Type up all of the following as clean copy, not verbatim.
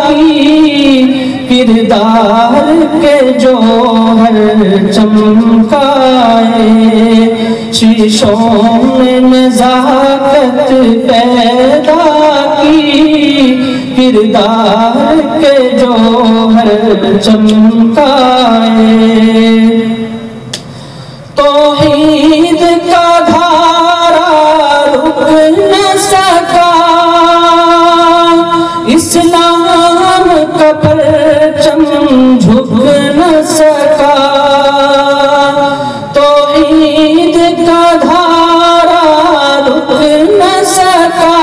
کی کردار کے جوہر چمکائے، شیشوں میں نزاکت پیدا کی کردار کے جوہر چمکائے، توحید کا دھارا رک نہ سکا، اسلام کا پرچم جھک نہ سکا، توحید کا دھارا رک نہ سکا،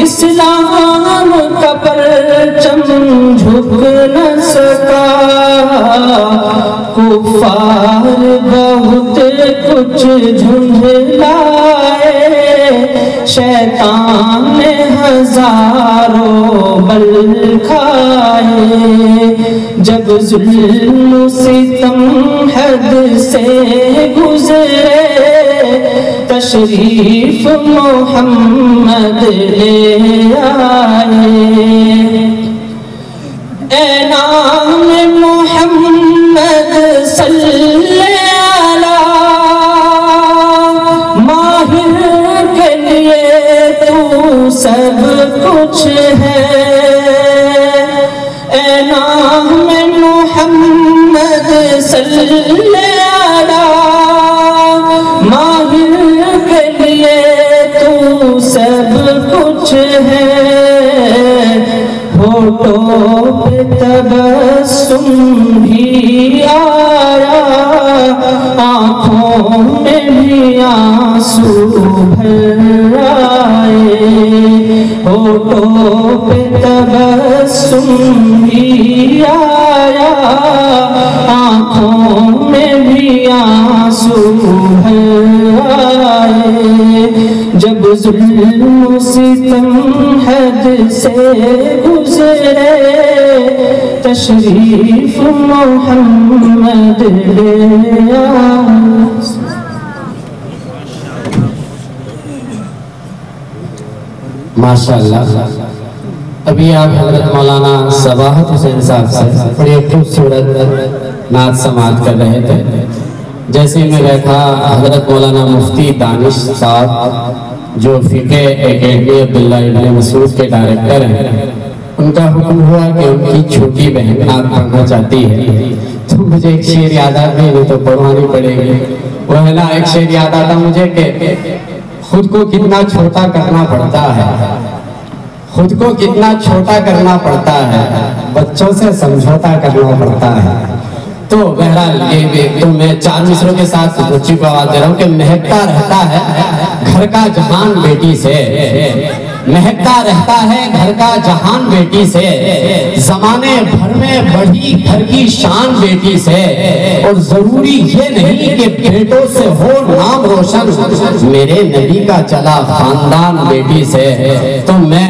اسلام کا پرچم جھک نہ سکا، کفار بہت کچھ جھنجھلائے، شیطان نے ہزاروں بل کھائے، جب ظلم و ستم حد سے گزرے، تشریف محمد لے آئے، اے نام محمد صلی علی ماہر کے لیے تو سب کچھ ہے، اے نام محمد صلی علی ماہر کے لیے تو سب کچھ ہے، ہوٹوں پہ تبسم بھی آیا، آنکھوں میں بھی آنسو بھر آئے، ہوٹوں پہ تبسم بھی آیا، آنکھوں میں بھی آنسو بھر آئے، جب ظلم و ستم حد سے گزرے، تشریف محمد لے آئے۔ ماشاءاللہ، ابھی آپ حضرت مولانا صباحت حسین صاحب سے بڑی خوبصورت نعت سماعت کر رہے تھے۔ جیسے میں بیٹھا، حضرت مولانا مفتی دانش صاحب جو فقہ اکیڈمی عبداللہ ابن مسعود کے ڈائریکٹر ہیں، ان کا حکم ہوا کہ ان کی چھوٹی بہن نعت پڑھنا چاہتی ہے، تو مجھے ایک شعر یاد آتا ہے، نہیں تو پڑھوانی پڑے گی۔ وہ ہے نا، ایک شعر یاد آتا مجھے کہ خود کو کتنا چھوٹا کرنا پڑتا ہے، خود کو کتنا چھوٹا کرنا پڑتا ہے، بچوں سے سمجھوتا کرنا پڑتا ہے۔ تو بہرحال تو میں 4 مصروں کے ساتھ بچی کو آواز دے رہا ہوں کہ مہکتا رہتا ہے گھر کا جہان بیٹی سے، مہکتا رہتا ہے گھر کا جہان بیٹی سے، زمانے بھر میں بڑھی گھر کی شان بیٹی سے، اور ضروری یہ نہیں کہ بیٹوں سے ہو نام روشن، میرے نبی کا چلا خاندان بیٹی سے۔ تو میں